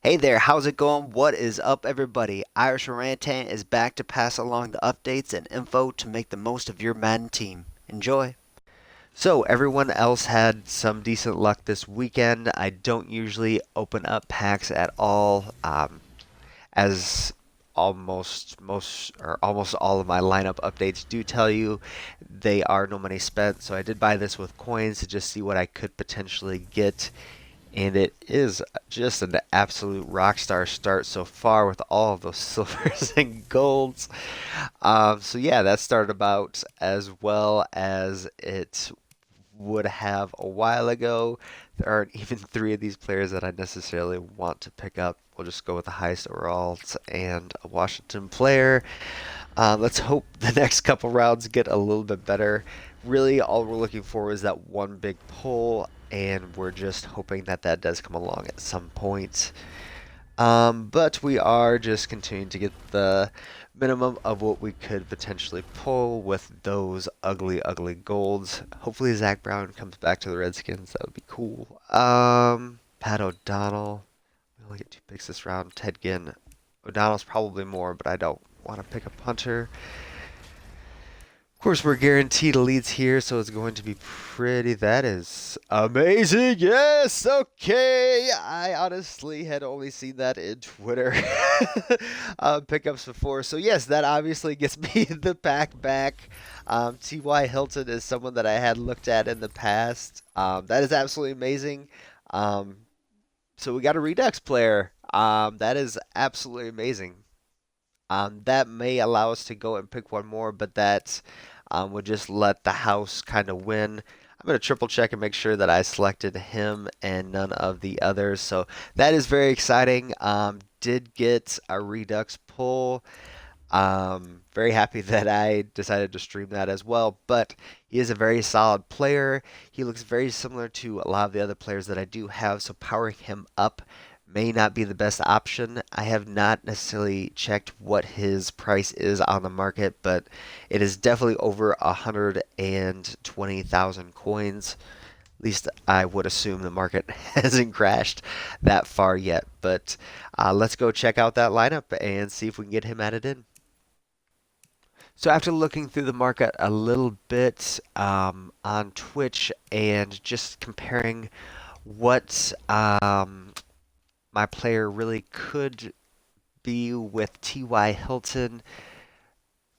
Hey there, how's it going? What is up, everybody? Irish Orangutan is back to pass along the updates and info to make the most of your Madden team. Enjoy! So, everyone else had some decent luck this weekend. I don't usually open up packs at all, as almost all of my lineup updates do tell you they are no money spent. So I did buy this with coins to just see what I could potentially get, and it is just an absolute rock star start so far with all of those silvers and golds. So yeah, that started about as well as it would have a while ago. There aren't even three of these players that I necessarily want to pick up. We'll just go with the highest overalls and a Washington player. Let's hope the next couple rounds get a little bit better. Really, all we're looking for is that one big pull, and we're just hoping that that does come along at some point. But we are just continuing to get the minimum of what we could potentially pull with those ugly, ugly golds. Hopefully Zach Brown comes back to the Redskins. That would be cool. Pat O'Donnell. We only get two picks this round. Ted Ginn. O'Donnell's probably more, but I don't want to pick a punter. Of course, we're guaranteed leads here, so it's going to be pretty. That is amazing. Yes. Okay. I honestly had only seen that in Twitter pickups before. So, yes, that obviously gets me the pack back. T.Y. Hilton is someone that I had looked at in the past. That is absolutely amazing. Um, so, we got a Redux player. That is absolutely amazing. That may allow us to go and pick one more, but that would just let the house kind of win. I'm going to triple check and make sure that I selected him and none of the others. So that is very exciting. Did get a Redux pull. Very happy that I decided to stream that as well. But he is a very solid player. He looks very similar to a lot of the other players that I do have. So powering him up may not be the best option. I have not necessarily checked what his price is on the market, but it is definitely over 120,000 coins. At least I would assume the market hasn't crashed that far yet. But let's go check out that lineup and see if we can get him added in. So after looking through the market a little bit on Twitch and just comparing what my player really could be with T.Y. Hilton,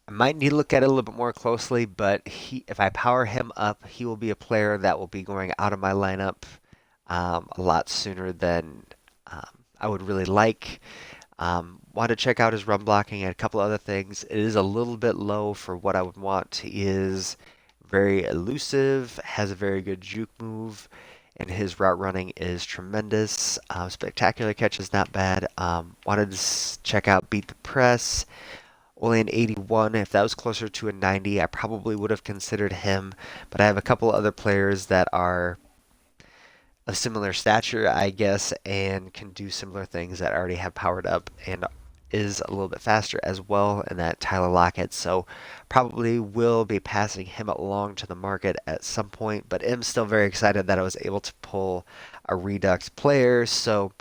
I might need to look at it a little bit more closely, but if I power him up, he will be a player that will be going out of my lineup a lot sooner than I would really like. Want to check out his run blocking and a couple other things. It is a little bit low for what I would want. He is very elusive, has a very good juke move, and his route running is tremendous. Spectacular catch is not bad. Wanted to check out beat the press. Only an 81. If that was closer to a 90, I probably would have considered him. But I have a couple other players that are of similar stature, I guess, and can do similar things that already have powered up and is a little bit faster as well, and that Tyler Lockett. So probably will be passing him along to the market at some point, but am still very excited that I was able to pull a Redux player. So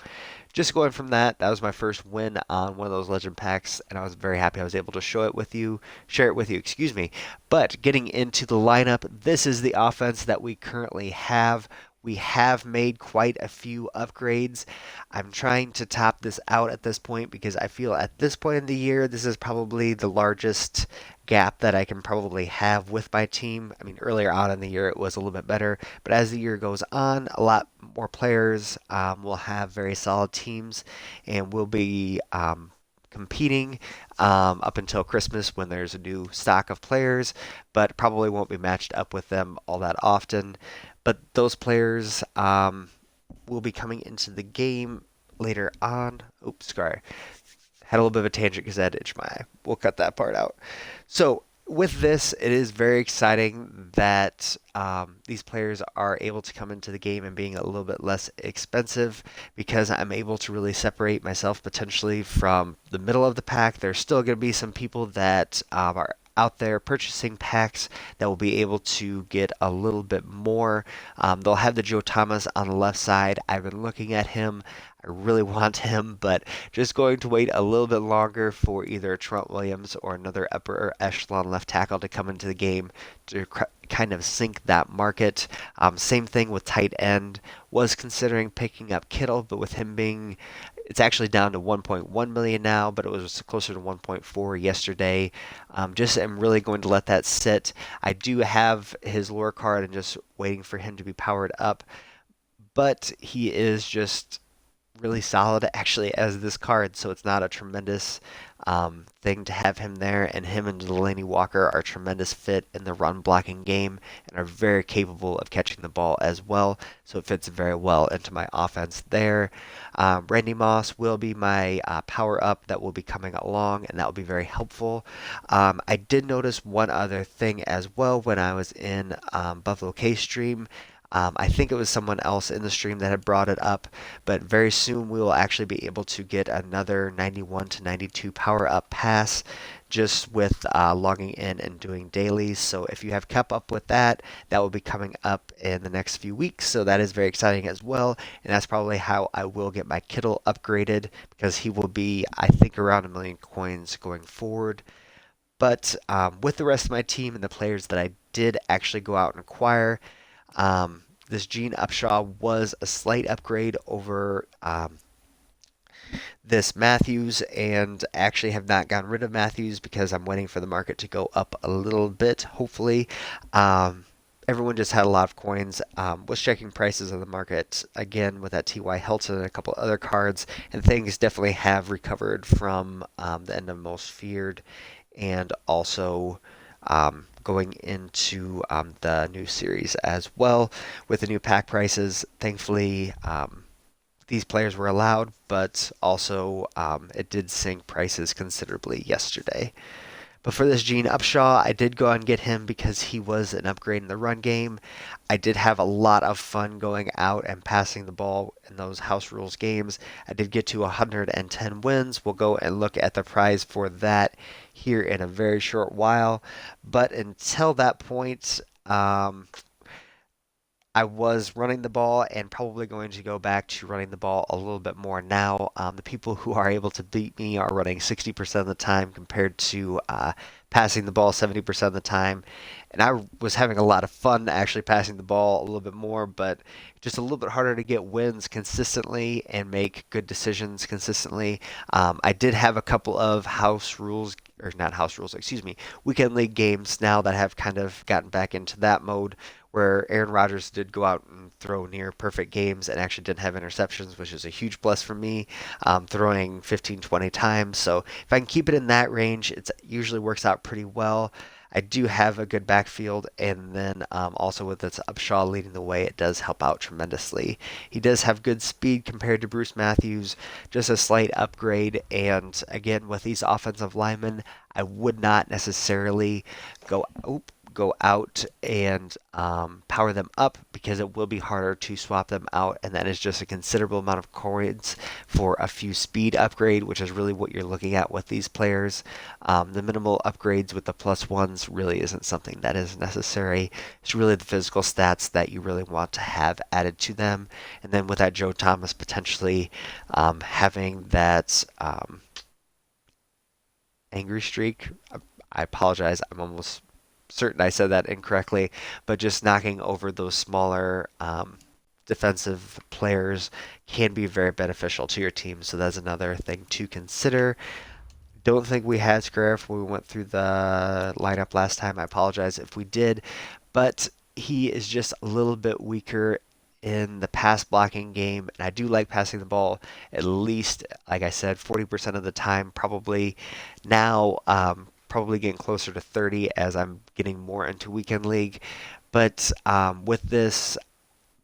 just going from that, that was my first win on one of those legend packs, and I was very happy I was able to share it with you, excuse me. But getting into the lineup, this is the offense that we currently have. We have made quite a few upgrades. I'm trying to top this out at this point because I feel at this point in the year, this is probably the largest gap that I can probably have with my team. I mean, earlier on in the year, it was a little bit better, but as the year goes on, a lot more players will have very solid teams and will be competing up until Christmas when there's a new stock of players, but probably won't be matched up with them all that often. But those players will be coming into the game later on. Oops, sorry. Had a little bit of a tangent because I had to itch my eye. We'll cut that part out. So with this, it is very exciting that these players are able to come into the game and being a little bit less expensive because I'm able to really separate myself potentially from the middle of the pack. There's still going to be some people that are out there purchasing packs that will be able to get a little bit more. They'll have the Joe Thomas on the left side. I've been looking at him. I really want him, but just going to wait a little bit longer for either Trent Williams or another upper echelon left tackle to come into the game to kind of sink that market. Same thing with tight end. Was considering picking up Kittle, but with him being it's actually down to 1.1 million now, but it was closer to 1.4 yesterday. Just am really going to let that sit. I do have his lure card and just waiting for him to be powered up, but he is just really solid actually as this card, so it's not a tremendous thing to have him there. And him and Delaney Walker are a tremendous fit in the run blocking game and are very capable of catching the ball as well. So it fits very well into my offense there. Randy Moss will be my power up that will be coming along, and that will be very helpful. I did notice one other thing as well when I was in Buffalo K stream. I think it was someone else in the stream that had brought it up, but very soon we will actually be able to get another 91 to 92 power up pass just with logging in and doing dailies. So if you have kept up with that, that will be coming up in the next few weeks. So that is very exciting as well. And that's probably how I will get my Kittle upgraded because he will be, I think, around 1 million coins going forward. But with the rest of my team and the players that I did actually go out and acquire, this Gene Upshaw was a slight upgrade over this Matthews, and actually have not gotten rid of Matthews because I'm waiting for the market to go up a little bit, hopefully. Everyone just had a lot of coins. Was checking prices on the market again with that T.Y. Hilton and a couple other cards, and things definitely have recovered from the end of Most Feared, and also going into the new series as well with the new pack prices. Thankfully, these players were allowed, but also it did sink prices considerably yesterday. But for this Gene Upshaw, I did go out and get him because he was an upgrade in the run game. I did have a lot of fun going out and passing the ball in those house rules games. I did get to 110 wins. We'll go and look at the prize for that here in a very short while. But until that point, I was running the ball and probably going to go back to running the ball a little bit more now. The people who are able to beat me are running 60% of the time compared to passing the ball 70% of the time. And I was having a lot of fun actually passing the ball a little bit more, but just a little bit harder to get wins consistently and make good decisions consistently. I did have a couple of house rules, or not house rules, excuse me, weekend league games now that have kind of gotten back into that mode where Aaron Rodgers did go out and throw near perfect games and actually didn't have interceptions, which is a huge plus for me, throwing 15, 20 times. So if I can keep it in that range, it usually works out pretty well. I do have a good backfield, and then also with its Upshaw leading the way, it does help out tremendously. He does have good speed compared to Bruce Matthews, just a slight upgrade. And again, with these offensive linemen, I would not necessarily go. Go out and power them up because it will be harder to swap them out, and that is just a considerable amount of coins for a few speed upgrade, which is really what you're looking at with these players. The minimal upgrades with the plus ones really isn't something that is necessary. It's really the physical stats that you really want to have added to them, and then with that Joe Thomas potentially having that angry streak. I apologize. I'm almost certain I said that incorrectly, but just knocking over those smaller defensive players can be very beneficial to your team. So that's another thing to consider. Don't think we had Scariff when we went through the lineup last time. I apologize if we did, but he is just a little bit weaker in the pass blocking game, and I do like passing the ball at least, like I said, 40% of the time, probably now. Probably getting closer to 30 as I'm getting more into weekend league. But with this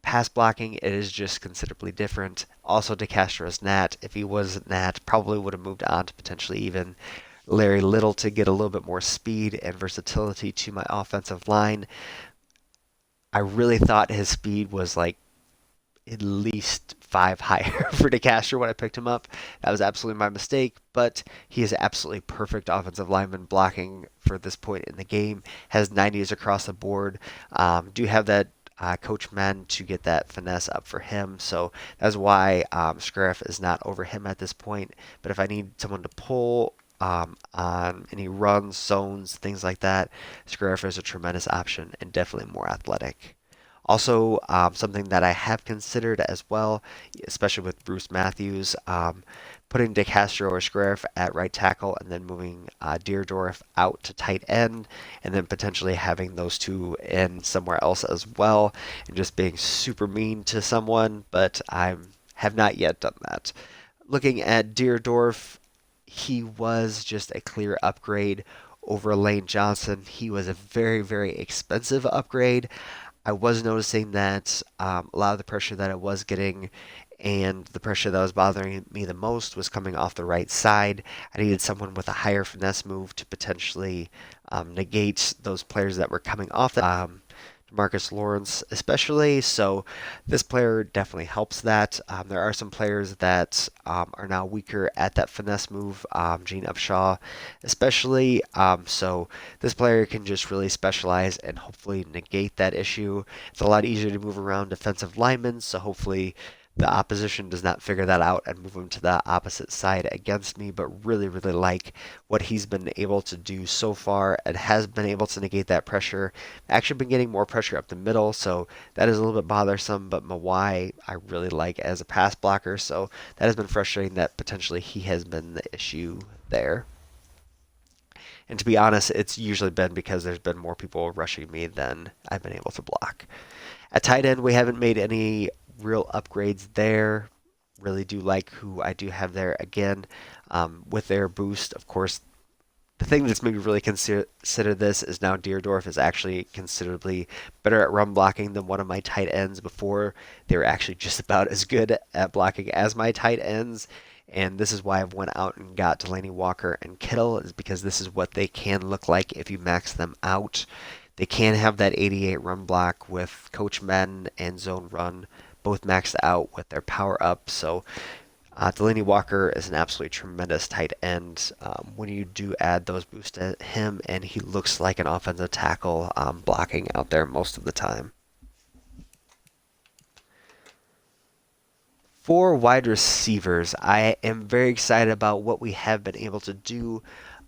pass blocking, it is just considerably different. Also, DeCastro's Nat, if he was Nat, probably would have moved on to potentially even Larry Little to get a little bit more speed and versatility to my offensive line. I really thought his speed was like at least 5 higher for DeCastro when I picked him up. That was absolutely my mistake, but he is absolutely perfect offensive lineman blocking for this point in the game. Has 90s across the board. Do have that Coach Men to get that finesse up for him. So that's why Scariff is not over him at this point. But if I need someone to pull on any runs, zones, things like that, Scariff is a tremendous option and definitely more athletic. Also, something that I have considered as well, especially with Bruce Matthews, putting DeCastro or Scariff at right tackle and then moving Deerdorf out to tight end, and then potentially having those two in somewhere else as well, and just being super mean to someone, but I have not yet done that. Looking at Deerdorf, he was just a clear upgrade over Lane Johnson. He was a very, very expensive upgrade. I was noticing that a lot of the pressure that I was getting and the pressure that was bothering me the most was coming off the right side. I needed someone with a higher finesse move to potentially negate those players that were coming off that. Marcus Lawrence, especially. So this player definitely helps that. There are some players that are now weaker at that finesse move. Gene Upshaw, especially. So this player can just really specialize and hopefully negate that issue. It's a lot easier to move around defensive linemen. So hopefully the opposition does not figure that out and move him to the opposite side against me, but really, really like what he's been able to do so far and has been able to negate that pressure. Actually been getting more pressure up the middle, so that is a little bit bothersome, but Mawai I really like as a pass blocker, so that has been frustrating that potentially he has been the issue there. And to be honest, it's usually been because there's been more people rushing me than I've been able to block. At tight end, we haven't made any real upgrades there. Really do like who I do have there again with their boost. Of course, the thing that's made me really consider this is now Deerdorf is actually considerably better at run blocking than one of my tight ends before. They were actually just about as good at blocking as my tight ends. And this is why I've went out and got Delaney Walker and Kittle, is because this is what they can look like if you max them out. They can have that 88 run block with Coach Madden and Zone Run, both maxed out with their power up. So Delaney Walker is an absolutely tremendous tight end when you do add those boosts to him, and he looks like an offensive tackle blocking out there most of the time. For wide receivers, I am very excited about what we have been able to do.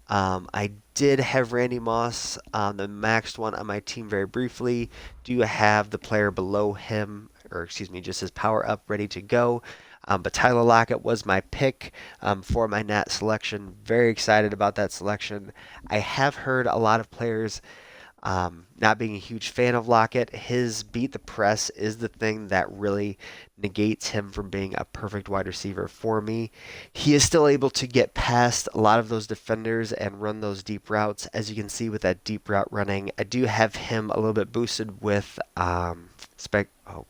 I did have Randy Moss, the maxed one on my team very briefly. Do have the player below him, or excuse me, just his power up ready to go. But Tyler Lockett was my pick for my Nat selection. Very excited about that selection. I have heard a lot of players not being a huge fan of Lockett. His beat the press is the thing that really negates him from being a perfect wide receiver for me. He is still able to get past a lot of those defenders and run those deep routes. As you can see with that deep route running, I do have him a little bit boosted with oh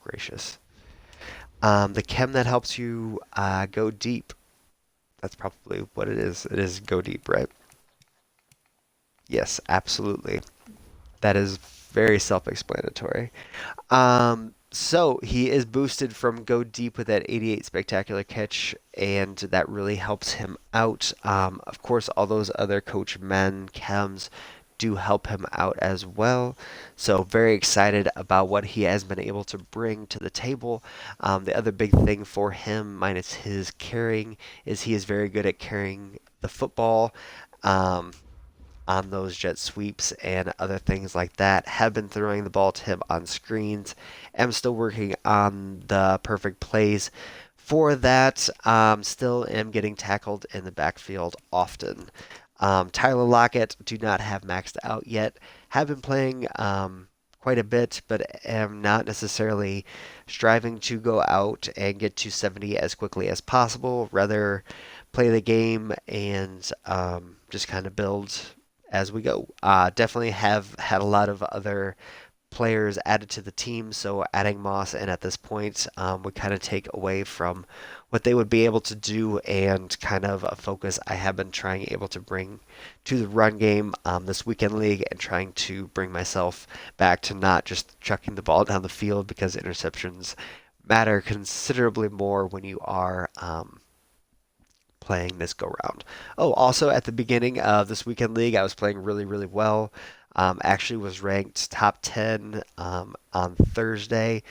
gracious. The chem that helps you go deep. That's probably what it is. It is go deep, right? Yes, absolutely. That is very self-explanatory. So he is boosted from go deep with that 88 spectacular catch, and that really helps him out. Of course, all those other coach men chems do help him out as well. So very excited about what he has been able to bring to the table. The other big thing for him, minus his carrying, is he is very good at carrying the football. Um, on those jet sweeps and other things like that. Have been throwing the ball to him on screens. Am still working on the perfect plays for that. Still am getting tackled in the backfield often. Tyler Lockett do not have maxed out yet. Have been playing quite a bit, but am not necessarily striving to go out and get to 70 as quickly as possible. Rather play the game and just kind of build as we go. Definitely have had a lot of other players added to the team, so adding Moss in at this point would kind of take away from what they would be able to do and kind of a focus I have been trying able to bring to the run game this weekend league and trying to bring myself back to not just chucking the ball down the field because interceptions matter considerably more when you are playing this go round. Oh, also at the beginning of this weekend league, I was playing really, really well. Actually was ranked top 10 on Thursday,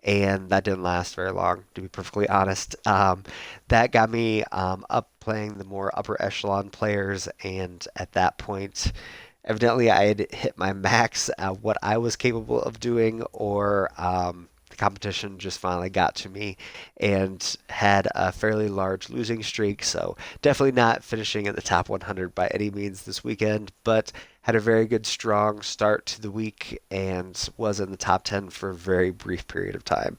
and that didn't last very long, to be perfectly honest. That got me up playing the more upper echelon players, and at that point, evidently I had hit my max at what I was capable of doing, or the competition just finally got to me and had a fairly large losing streak. So definitely not finishing in the top 100 by any means this weekend, but had a very good, strong start to the week and was in the top 10 for a very brief period of time.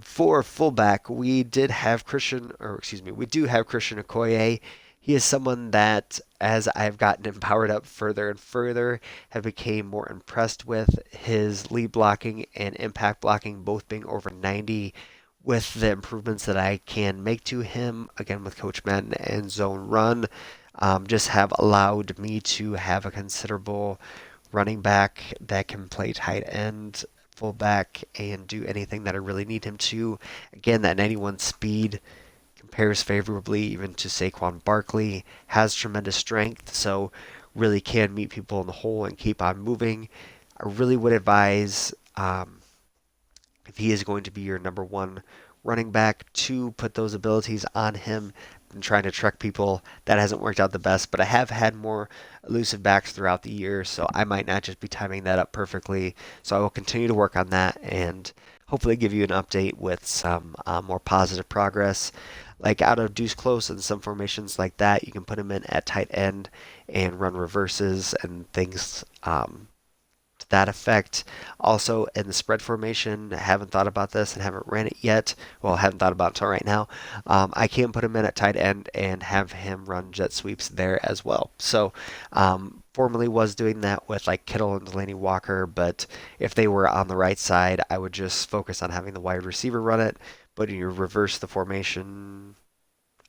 For fullback, we did have Christian, or excuse me, we do have Christian Okoye. He is someone that, as I've gotten him powered up further and further, have became more impressed with his lead blocking and impact blocking both being over 90. With the improvements that I can make to him, again with Coach Madden and Zone Run, just have allowed me to have a considerable running back that can play tight end, fullback, and do anything that I really need him to. Again, that 91 speed compares favorably even to Saquon Barkley, has tremendous strength, so really can meet people in the hole and keep on moving. I really would advise, if he is going to be your number one running back, to put those abilities on him and trying to truck people. That hasn't worked out the best, but I have had more elusive backs throughout the year, so I might not just be timing that up perfectly. So I will continue to work on that and hopefully give you an update with some more positive progress. Like out of deuce close and some formations like that, you can put him in at tight end and run reverses and things to that effect. Also, in the spread formation, I haven't thought about this and haven't ran it yet. Well, I haven't thought about it until right now. I can put him in at tight end and have him run jet sweeps there as well. So, formerly was doing that with like Kittle and Delaney Walker, but if they were on the right side, I would just focus on having the wide receiver run it. But when you reverse the formation,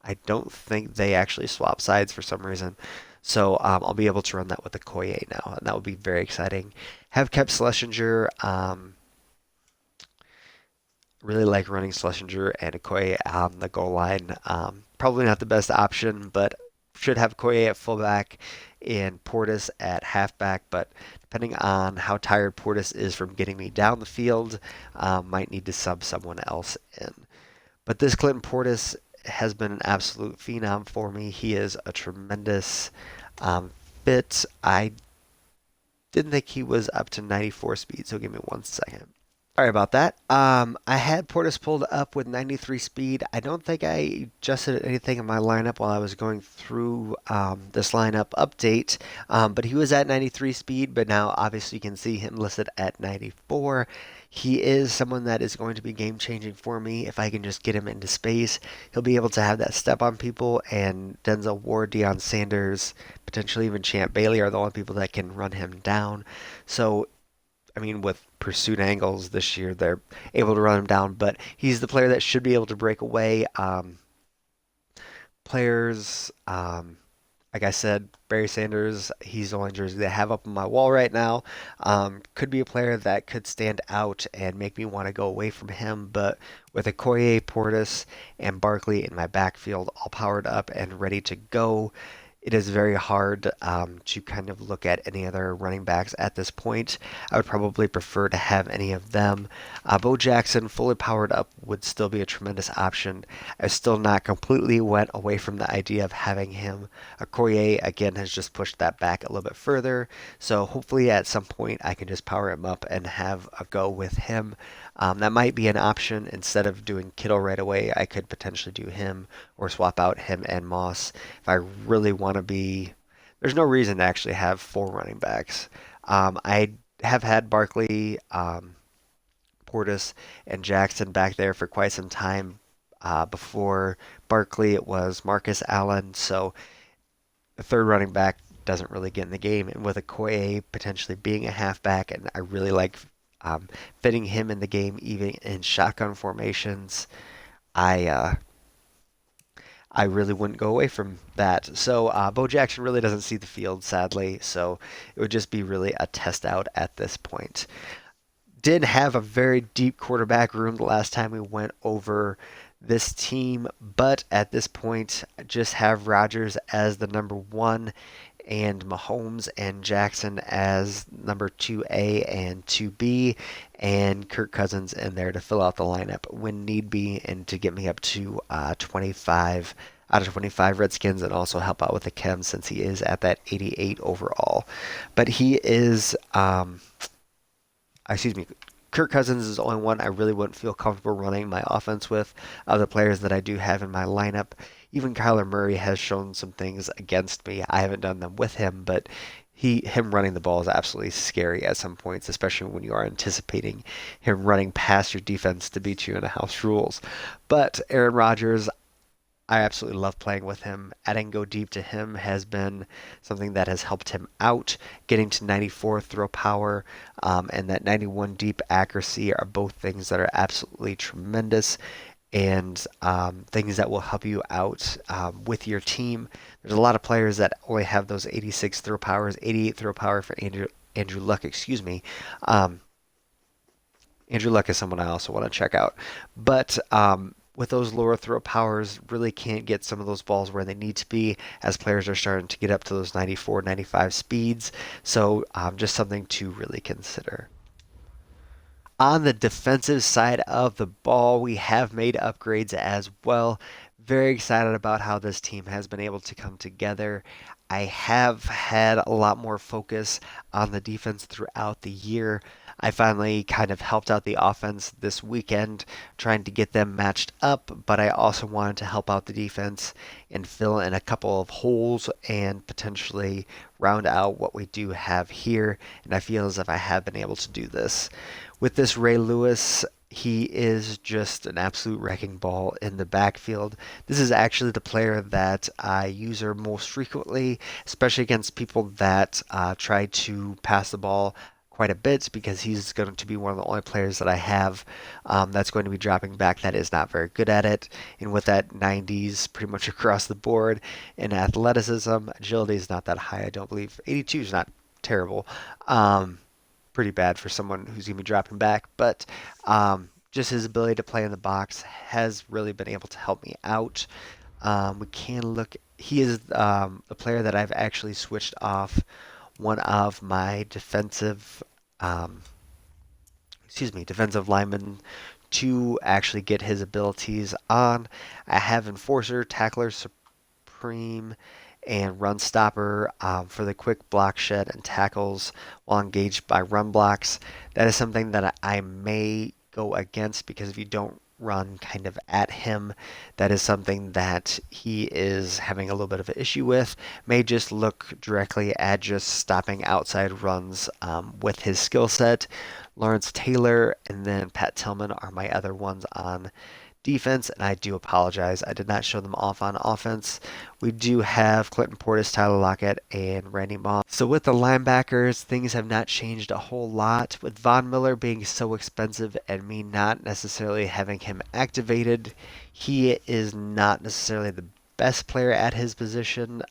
I don't think they actually swap sides for some reason. So I'll be able to run that with the Koye now, and that will be very exciting. Have kept Schlesinger. Really like running Schlesinger and Okoye on the goal line. Probably not the best option, but should have Okoye at fullback and Portis at halfback. But depending on how tired Portis is from getting me down the field, might need to sub someone else in. But this Clinton Portis has been an absolute phenom for me. He is a tremendous fit. I didn't think he was up to 94 speed, so give me 1 second. Sorry about that. I had Portis pulled up with 93 speed. I don't think I adjusted anything in my lineup while I was going through this lineup update, but he was at 93 speed, but now obviously you can see him listed at 94. He is someone that is going to be game changing for me if I can just get him into space. He'll be able to have that step on people, and Denzel Ward, Deion Sanders, potentially even Champ Bailey are the only people that can run him down. So I mean, with pursuit angles this year, they're able to run him down, but he's the player that should be able to break away. Players, like I said, Barry Sanders, he's the only jersey they have up on my wall right now. Could be a player that could stand out and make me want to go away from him, but with Okoye, Portis, and Barkley in my backfield all powered up and ready to go, it is very hard to kind of look at any other running backs at this point. I would probably prefer to have any of them. Bo Jackson, fully powered up, would still be a tremendous option. I still not completely went away from the idea of having him. Okoye, again, has just pushed that back a little bit further. So hopefully at some point I can just power him up and have a go with him. That might be an option. Instead of doing Kittle right away, I could potentially do him or swap out him and Moss if I really want to be. There's no reason to actually have four running backs. I have had Barkley, Portis, and Jackson back there for quite some time. Before Barkley, it was Marcus Allen, so the third running back doesn't really get in the game. And with Okoye potentially being a halfback, and I really like fitting him in the game, even in shotgun formations, I I really wouldn't go away from that. So Bo Jackson really doesn't see the field, sadly. So it would just be really a test out at this point. Did have a very deep quarterback room the last time we went over this team, but at this point, just have Rodgers as the number one and Mahomes and Jackson as number 2A and 2B, and Kirk Cousins in there to fill out the lineup when need be and to get me up to 25 out of 25 Redskins and also help out with the chem since he is at that 88 overall. But he is, excuse me, Kirk Cousins is the only one I really wouldn't feel comfortable running my offense with of the players that I do have in my lineup. Even Kyler Murray has shown some things against me. I haven't done them with him, but him running the ball is absolutely scary at some points, especially when you are anticipating him running past your defense to beat you in a house rules. But Aaron Rodgers, I absolutely love playing with him. Adding go deep to him has been something that has helped him out. Getting to 94 throw power and that 91 deep accuracy are both things that are absolutely tremendous and things that will help you out with your team. There's a lot of players that only have those 86 throw powers, 88 throw power for Andrew Luck, excuse me. Andrew Luck is someone I also want to check out. But with those lower throw powers, really can't get some of those balls where they need to be as players are starting to get up to those 94, 95 speeds. So just something to really consider. On the defensive side of the ball, we have made upgrades as well. Very excited about how this team has been able to come together. I have had a lot more focus on the defense throughout the year. I finally kind of helped out the offense this weekend, trying to get them matched up, but I also wanted to help out the defense and fill in a couple of holes and potentially round out what we do have here. And I feel as if I have been able to do this. With this Ray Lewis, he is just an absolute wrecking ball in the backfield. This is actually the player that I use her most frequently, especially against people that try to pass the ball quite a bit because he's going to be one of the only players that I have that's going to be dropping back that is not very good at it. And with that 90s pretty much across the board in athleticism, agility is not that high, I don't believe. 82 is not terrible. Pretty bad for someone who's going to be dropping back, but just his ability to play in the box has really been able to help me out. We can look, he is a player that I've actually switched off one of my defensive linemen to actually get his abilities on. I have Enforcer, Tackler, Supreme, and Run Stopper for the quick block shed and tackles while engaged by run blocks. That is something that I may go against because if you don't run kind of at him, that is something that he is having a little bit of an issue with. May just look directly at just stopping outside runs with his skill set. Lawrence Taylor and then Pat Tillman are my other ones on defense, and I do apologize. I did not show them off on offense. We do have Clinton Portis, Tyler Lockett, and Randy Moss. So with the linebackers, things have not changed a whole lot. With Von Miller being so expensive and me not necessarily having him activated, he is not necessarily the best player at his position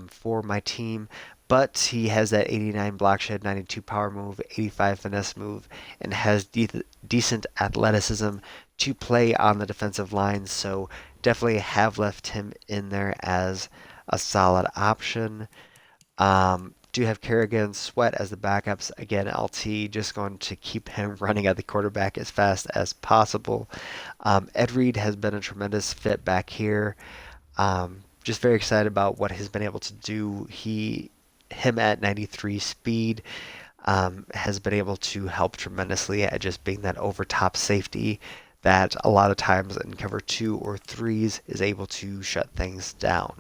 for my team. But he has that 89 block shed, 92 power move, 85 finesse move, and has decent athleticism to play on the defensive line. So definitely have left him in there as a solid option. Do have Kerrigan Sweat as the backups. Again, LT just going to keep him running at the quarterback as fast as possible. Ed Reed has been a tremendous fit back here. Just very excited about what he's been able to do. Him at 93 speed has been able to help tremendously at just being that over top safety that a lot of times in cover 2 or 3s is able to shut things down.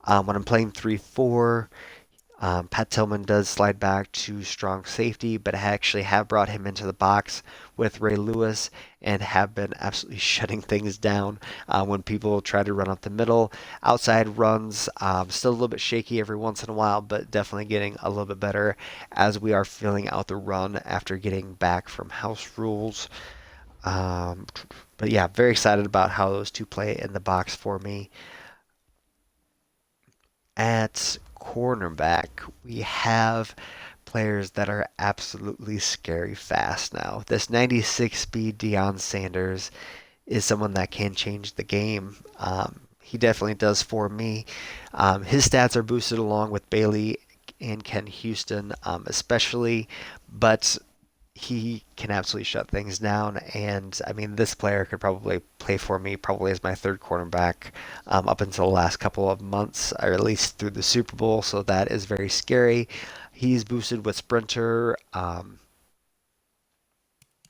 When I'm playing 3-4, Pat Tillman does slide back to strong safety, but I actually have brought him into the box with Ray Lewis and have been absolutely shutting things down when people try to run up the middle. Outside runs, still a little bit shaky every once in a while, but definitely getting a little bit better as we are filling out the run after getting back from house rules. But yeah, very excited about how those two play in the box for me. At cornerback, we have players that are absolutely scary fast now. This 96 speed Deion Sanders is someone that can change the game. He definitely does for me. His stats are boosted along with Bailey and Ken Houston, especially, but he can absolutely shut things down. And I mean, this player could probably play for me, probably as my third cornerback up until the last couple of months, or at least through the Super Bowl. So that is very scary. He's boosted with Sprinter.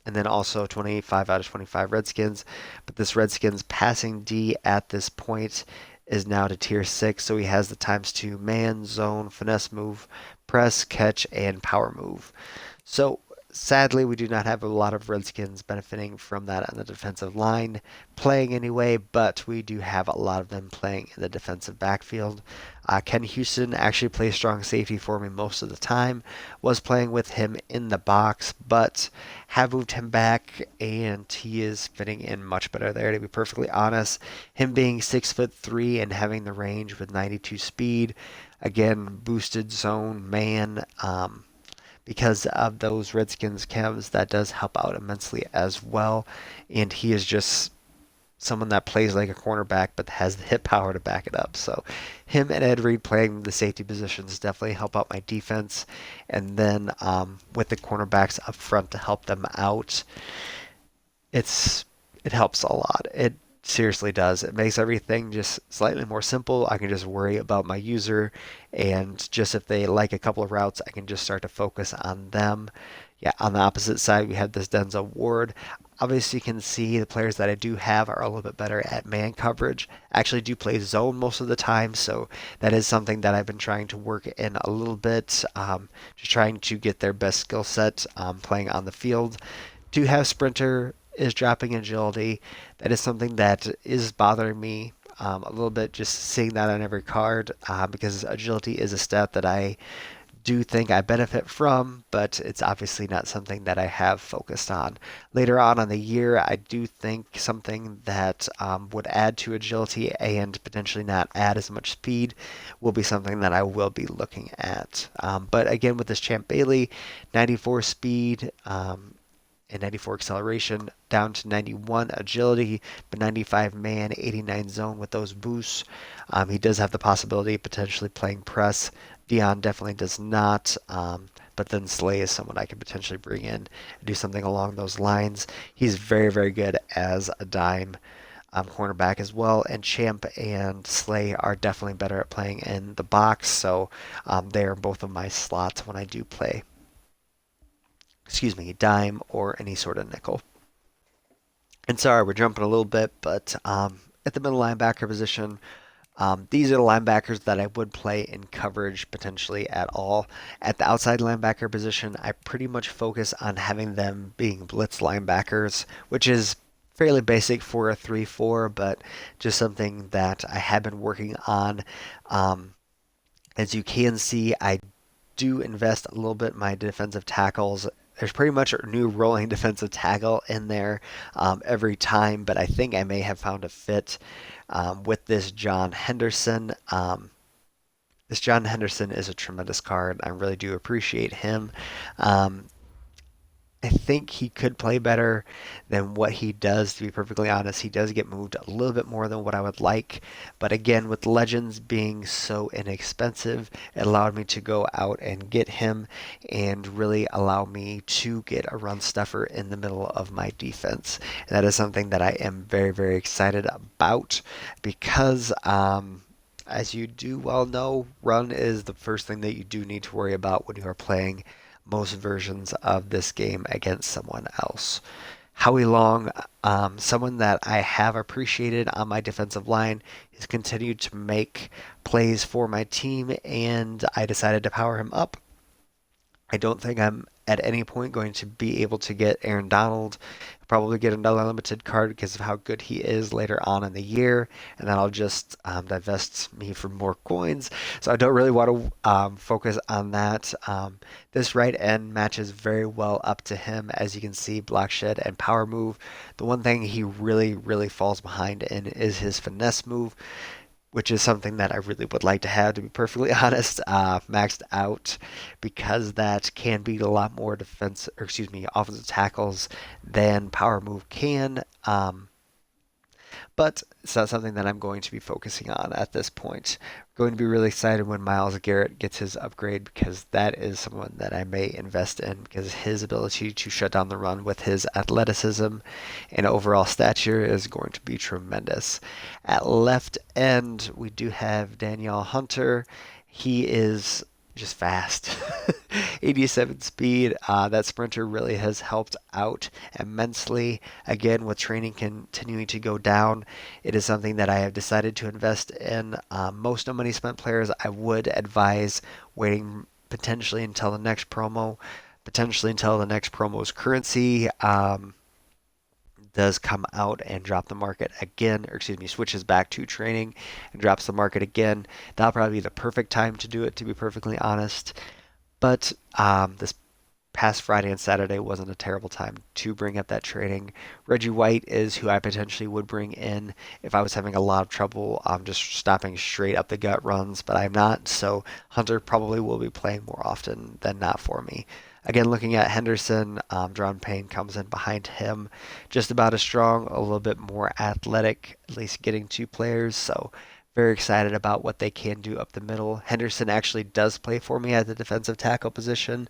And then also 25 out of 25 Redskins. But this Redskins passing D at this point is now to tier 6, so he has the times 2 man, zone, finesse move, press, catch, and power move. So sadly, we do not have a lot of Redskins benefiting from that on the defensive line playing anyway, but we do have a lot of them playing in the defensive backfield. Ken Houston actually plays strong safety for me most of the time. Was playing with him in the box, but have moved him back, and he is fitting in much better there. To be perfectly honest, him being 6'3" and having the range with 92 speed, again boosted zone man. Because of those Redskins chems, that does help out immensely as well. And he is just someone that plays like a cornerback but has the hit power to back it up. So him and Ed Reed playing the safety positions definitely help out my defense. And then with the cornerbacks up front to help them out, it's it helps a lot. It seriously does. It makes everything just slightly more simple. I can just worry about my user, and just if they like a couple of routes, I can just start to focus on them. Yeah, on the opposite side, we have this Denzel Ward. Obviously, you can see the players that I do have are a little bit better at man coverage. I actually do play zone most of the time, so that is something that I've been trying to work in a little bit, just trying to get their best skill set playing on the field. Do have Sprinter is dropping agility. That is something that is bothering me a little bit, just seeing that on every card, because agility is a stat that I do think I benefit from, but it's obviously not something that I have focused on. Later on in the year, I do think something that would add to agility and potentially not add as much speed will be something that I will be looking at. But again, with this Champ Bailey, 94 speed, and 94 acceleration, down to 91 agility, but 95 man, 89 zone with those boosts. He does have the possibility of potentially playing press. Dion definitely does not. But then Slay is someone I could potentially bring in and do something along those lines. He's very, very good as a dime cornerback as well. And Champ and Slay are definitely better at playing in the box. So they are both of my slots when I do play, excuse me, dime or any sort of nickel. And sorry, we're jumping a little bit, but at the middle linebacker position, these are the linebackers that I would play in coverage potentially at all. At the outside linebacker position, I pretty much focus on having them being blitz linebackers, which is fairly basic for a 3-4, but just something that I have been working on. As you can see, I do invest a little bit in my defensive tackles. There's pretty much a new rolling defensive tackle in there every time, but I think I may have found a fit with this John Henderson. This John Henderson is a tremendous card. I really do appreciate him. Um, I think he could play better than what he does, to be perfectly honest. He does get moved a little bit more than what I would like. But again, with Legends being so inexpensive, it allowed me to go out and get him and really allow me to get a run stuffer in the middle of my defense. And that is something that I am very, very excited about because, as you do well know, run is the first thing that you do need to worry about when you are playing most versions of this game against someone else. Howie Long, someone that I have appreciated on my defensive line, has continued to make plays for my team, and I decided to power him up. I don't think I'm at any point going to be able to get Aaron Donald. Probably get another limited card because of how good he is later on in the year, and then I'll just divest me from more coins. So I don't really want to focus on that. This right end matches very well up to him, as you can see, block shed and power move. The one thing he really, really falls behind in is his finesse move, which is something that I really would like to have, to be perfectly honest, maxed out, because that can beat a lot more defense, or excuse me, offensive tackles than power move can. but it's not something that I'm going to be focusing on at this point. Going to be really excited when Myles Garrett gets his upgrade because that is someone that I may invest in because his ability to shut down the run with his athleticism and overall stature is going to be tremendous. At left end, we do have Danielle Hunter. He is just fast. 87 speed. That sprinter really has helped out immensely. Again, with training continuing to go down, it is something that I have decided to invest in. Most no money spent players, I would advise waiting potentially until the next promo, potentially until the next promo's currency. Does come out and drop the market again, or excuse me, switches back to training and drops the market again. That'll probably be the perfect time to do it, to be perfectly honest. But this past Friday and Saturday wasn't a terrible time to bring up that trading. Reggie White is who I potentially would bring in if I was having a lot of trouble just stopping straight up the gut runs, but I'm not. So Hunter probably will be playing more often than not for me. Again, looking at Henderson, John Payne comes in behind him, just about as strong, a little bit more athletic, at least getting two players. So very excited about what they can do up the middle. Henderson actually does play for me at the defensive tackle position,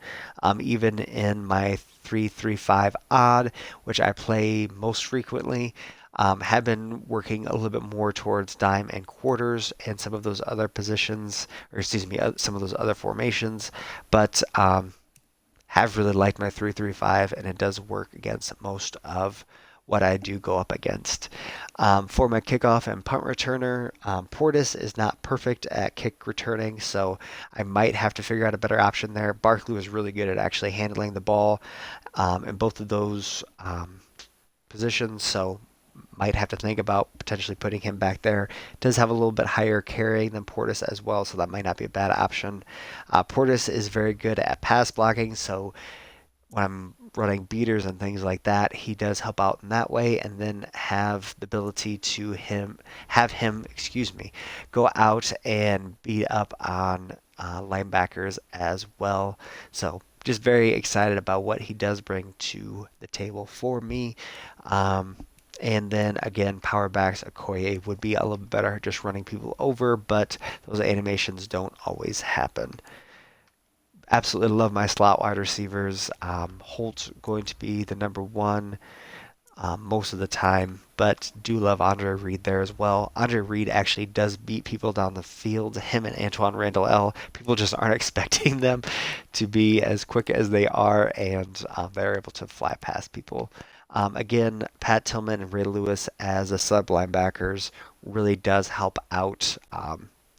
even in my 3-3-5 odd, which I play most frequently. Have been working a little bit more towards dime and quarters and some of those other positions, or excuse me, some of those other formations, but have really liked my 3-3-5, and it does work against most of what I do go up against. For my kickoff and punt returner, Portis is not perfect at kick returning, so I might have to figure out a better option there. Barkley was really good at actually handling the ball in both of those positions, so might have to think about potentially putting him back there. Does have a little bit higher carrying than Portis as well, so that might not be a bad option. Portis is very good at pass blocking, so when I'm running beaters and things like that, he does help out in that way, and then have the ability to have him, excuse me, go out and beat up on linebackers as well. So just very excited about what he does bring to the table for me. And then again, power backs, Okoye would be a little bit better just running people over, but those animations don't always happen. Absolutely love my slot wide receivers. Holt going to be the number one most of the time, but do love Andre Reed there as well. Andre Reed actually does beat people down the field. Him and Antoine Randall L. People just aren't expecting them to be as quick as they are, and they're able to fly past people. Again, Pat Tillman and Ray Lewis as a sub linebackers really does help out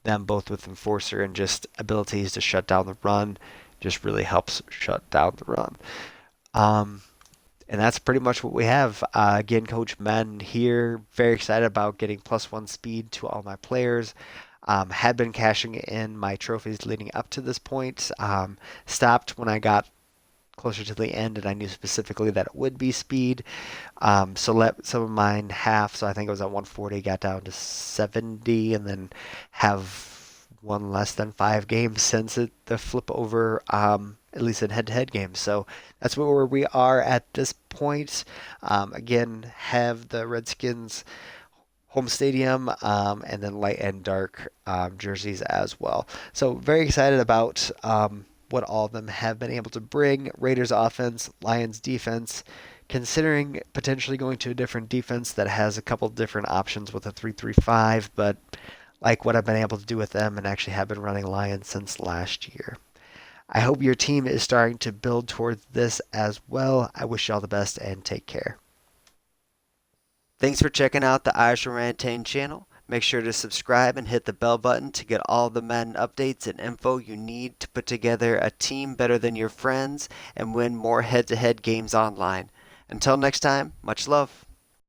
them both with enforcer and just abilities to shut down the run. Just really helps shut down the run. And that's pretty much what we have. Again, Coach Madden here. Very excited about getting +1 speed to all my players. Had been cashing in my trophies leading up to this point. Stopped when I got closer to the end, and I knew specifically that it would be speed. So let some of mine half. So I think it was at 140, got down to 70, and then have won less than 5 games since the flip over, at least in head-to-head games. So that's where we are at this point. Again, have the Redskins home stadium, and then light and dark jerseys as well. So very excited about what all of them have been able to bring. Raiders offense, Lions defense, considering potentially going to a different defense that has a couple different options with a 3-3-5, but like what I've been able to do with them and actually have been running Lions since last year. I hope your team is starting to build towards this as well. I wish you all the best and take care. Thanks for checking out the Irish Orangutan channel. Make sure to subscribe and hit the bell button to get all the Madden updates and info you need to put together a team better than your friends and win more head-to-head games online. Until next time, much love.